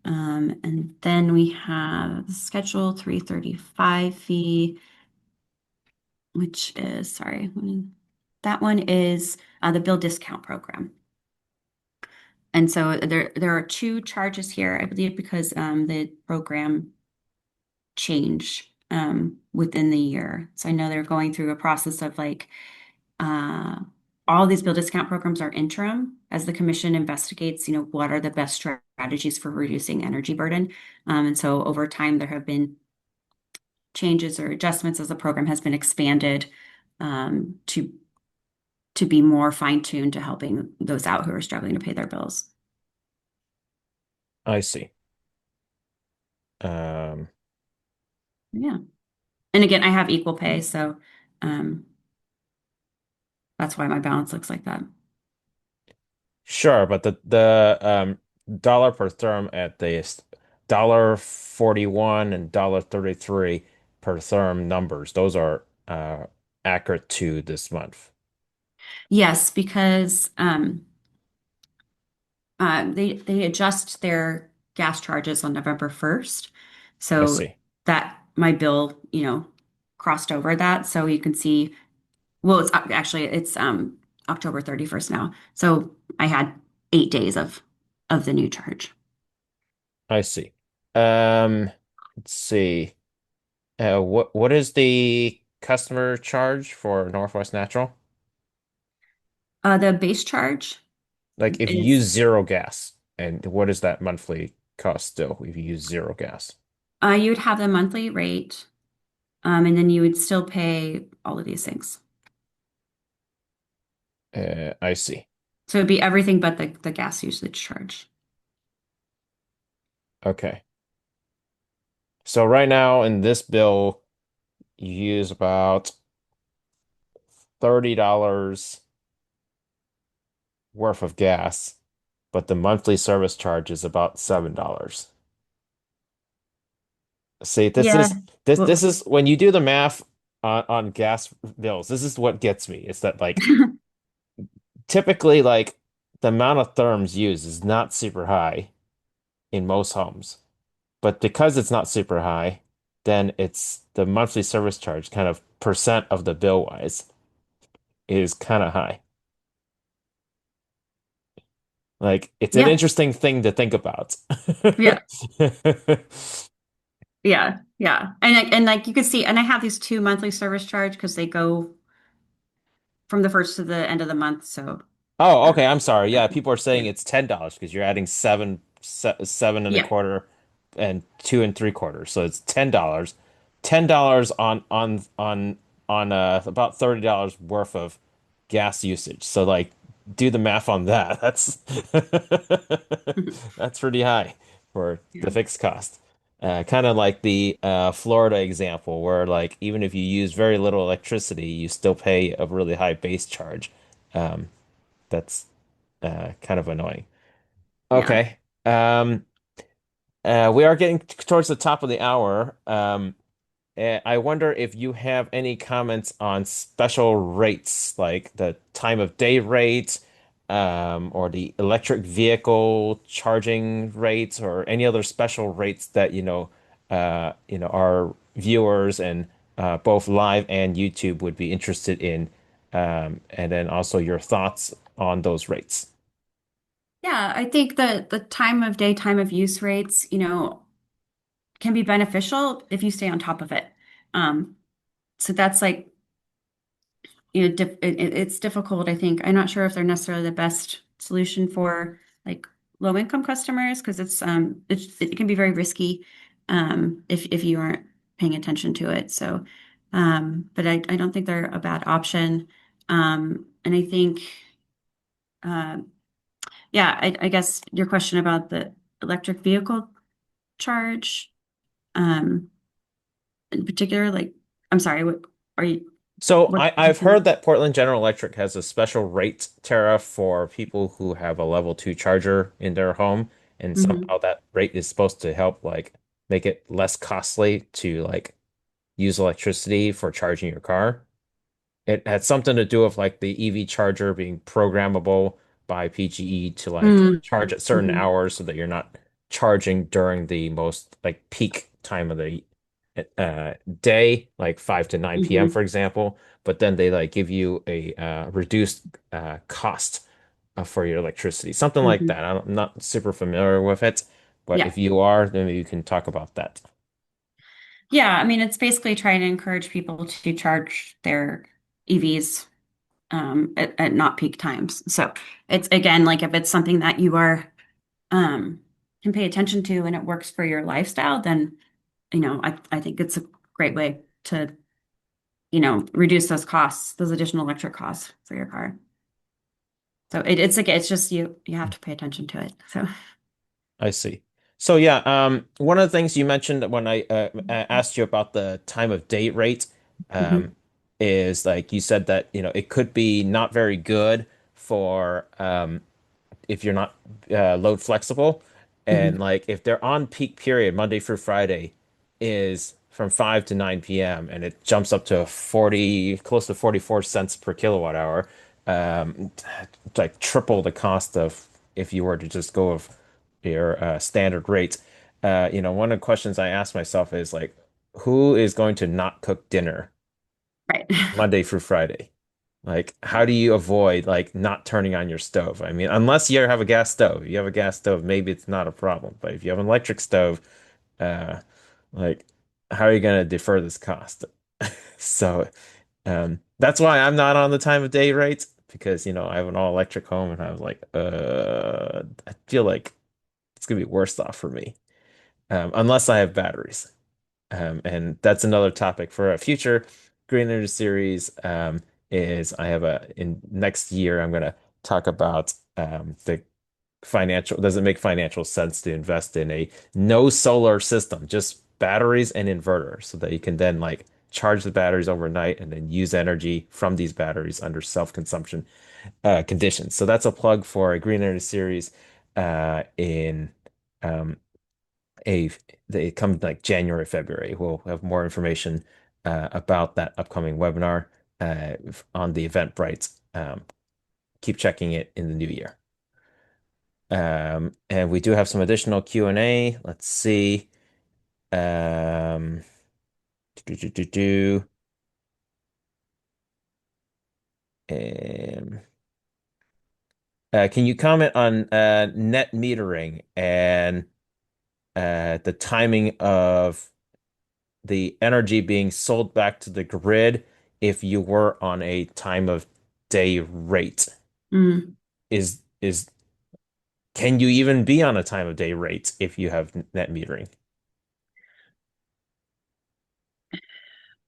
And then we have the Schedule 335 fee, which is, sorry, that one is the bill discount program. And so there are two charges here, I believe, because the program changed within the year. So I know they're going through a process of like uh, all these bill discount programs are interim as the commission investigates, what are the best strategies for reducing energy burden. And so over time, there have been changes or adjustments as the program has been expanded, to be more fine-tuned to helping those out who are struggling to pay their bills. I see. Um, Yeah. And again, I have equal pay, so um, that's why my balance looks like that. sure, but the dollar per therm at the dollar 41 and dollar 33 per therm numbers, those are accurate to this month. Yes, because they adjust their gas charges on November 1st. I So see. that my bill, crossed over that. So you can see, well, it's October 31st now. So I had 8 days of the new charge. I see. Let's see. What is the customer charge for Northwest Natural? The base charge Like if you use is zero gas, and what is that monthly cost still if you use zero gas? you would have the monthly rate, and then you would still pay all of these things. I see. So it'd be everything but the gas usage charge. Okay. So right now in this bill, you use about $30 worth of gas, but the monthly service charge is about $7. See, this Yeah. is this Well, this is when you do the math on gas bills. This is what gets me. It's that like typically like the amount of therms used is not super high in most homes. But because it's not super high, then it's the monthly service charge kind of percent of the bill wise is kind of high. Like it's an Yeah, interesting thing to think about. yeah, yeah. And like you can see, and I have these two monthly service charge because they go from the first to the end of the month. So, Oh, uh, okay. I'm sorry. yeah, Yeah, people are saying yeah, it's $10 because you're adding seven and a yeah, quarter and two and three quarters. So it's $10. $10 on about $30 worth of gas usage. So like do the math on that. That's that's pretty high for the yeah, fixed cost. Kind of like the Florida example where like even if you use very little electricity, you still pay a really high base charge. That's kind of annoying. yeah. Okay. We are getting towards the top of the hour. I wonder if you have any comments on special rates, like the time of day rate, or the electric vehicle charging rates, or any other special rates that our viewers and both live and YouTube would be interested in, and then also your thoughts on those rates. Yeah, I think the time of day, time of use rates, can be beneficial if you stay on top of it. Um, so that's like, it's difficult, I think. I'm not sure if they're necessarily the best solution for like low income customers because it can be very risky if you aren't paying attention to it. So, but I don't think they're a bad option. And I think, um, yeah, I guess your question about the electric vehicle charge, um, in particular, like, I'm sorry, what are you, So what? I've heard that Portland General Electric has a special rate tariff for people who have a level two charger in their home, and Mhm. somehow that rate is supposed to help like make it less costly to like use electricity for charging your car. It had something to do with like the EV charger being programmable by PGE to like Mm, charge at certain mhm. hours so that you're not charging during the most like peak time of the day, like 5 to 9 p.m., Mhm. for example. But then they like give you a reduced cost for your electricity, something like Mhm. that. I'm not super familiar with it, but Yeah. if you are, then maybe you can talk about that. Yeah. I mean, it's basically trying to encourage people to charge their EVs at not peak times. So it's again, like if it's something that you are um, can pay attention to and it works for your lifestyle, then, I think it's a great way to, reduce those costs, those additional electric costs for your car. So it's like, it's just you have to pay attention to it. So, I see. So yeah, one of the things you mentioned when I asked you about the time of day rate, mhm. um, is like you said that it could be not very good for if you're not load flexible. And Mhm. like if they're on peak period, Monday through Friday is from 5 to 9 p.m. and it jumps up to 40, close to 44 cents per kilowatt hour, um, like triple the cost of if you were to just go with your standard rate. One of the questions I ask myself is like, who is going to not cook dinner Right. Monday through Friday? Like, how do you avoid like not turning on your stove? I mean, unless you have a gas stove. If you have a gas stove, maybe it's not a problem. But if you have an electric stove, uh, like, how are you going to defer this cost? So, that's why I'm not on the time of day rates because, I have an all electric home and I was like, I feel like it's gonna be worse off for me, unless I have batteries. And that's another topic for a future Green Energy series. Is I have in next year I'm gonna talk about the financial. Does it make financial sense to invest in a no solar system, just batteries and inverter, so that you can then like charge the batteries overnight and then use energy from these batteries under self-consumption conditions. So that's a plug for a Green Energy series in um, a they come like January, February. We'll have more information about that upcoming webinar on the Eventbrite. Keep checking it in the new year. And we do have some additional Q&A. Let's see. Um, do, do, do, do. Um, can you comment on net metering and the timing of the energy being sold back to the grid if you were on a time of day rate? Mm. Is can you even be on a time of day rate if you have net metering?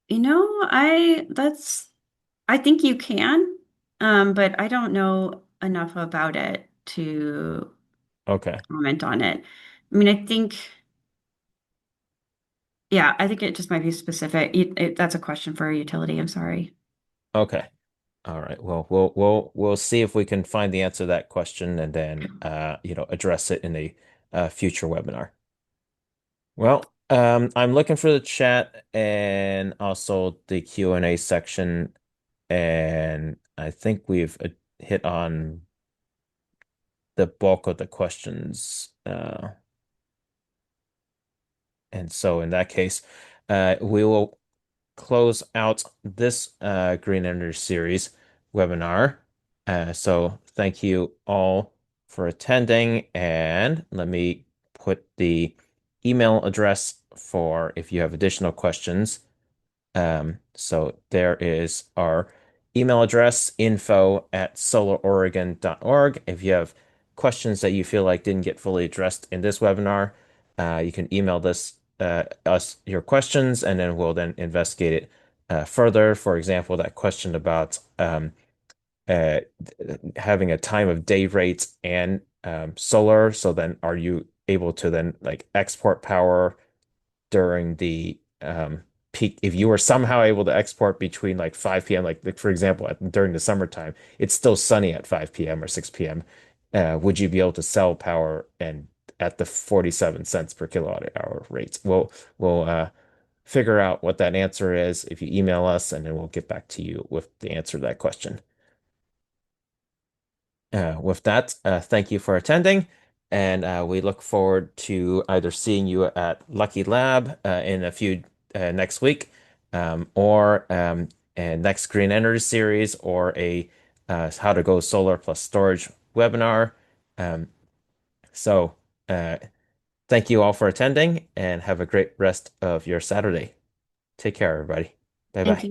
You know, I think you can, but I don't know enough about it to Okay. comment on it. I mean, yeah, I think it just might be specific. That's a question for a utility. I'm sorry. Okay. All right. Well, we'll see if we can find the answer to that question and then address it in a future webinar. Well, I'm looking for the chat and also the Q&A section, and I think we've hit on the bulk of the questions. And so in that case, we will close out this Green Energy Series webinar. So thank you all for attending, and let me put the email address for if you have additional questions. So there is our email address, info@solaroregon.org. If you have questions that you feel like didn't get fully addressed in this webinar, you can email us your questions, and then we'll then investigate it further. For example, that question about uh, having a time of day rates and solar. So then are you able to then like export power during the peak? If you were somehow able to export between like 5 p.m., like for example, during the summertime, it's still sunny at 5 p.m. or 6 p.m. Would you be able to sell power and at the 47 cents per kilowatt hour rates? We'll figure out what that answer is if you email us, and then we'll get back to you with the answer to that question. With that, thank you for attending, and we look forward to either seeing you at Lucky Lab in a few next week, or a next Green Energy Series, or a How to Go Solar Plus Storage webinar. Um, so, uh, thank you all for attending, and have a great rest of your Saturday. Take care, everybody. Bye Thank bye. you.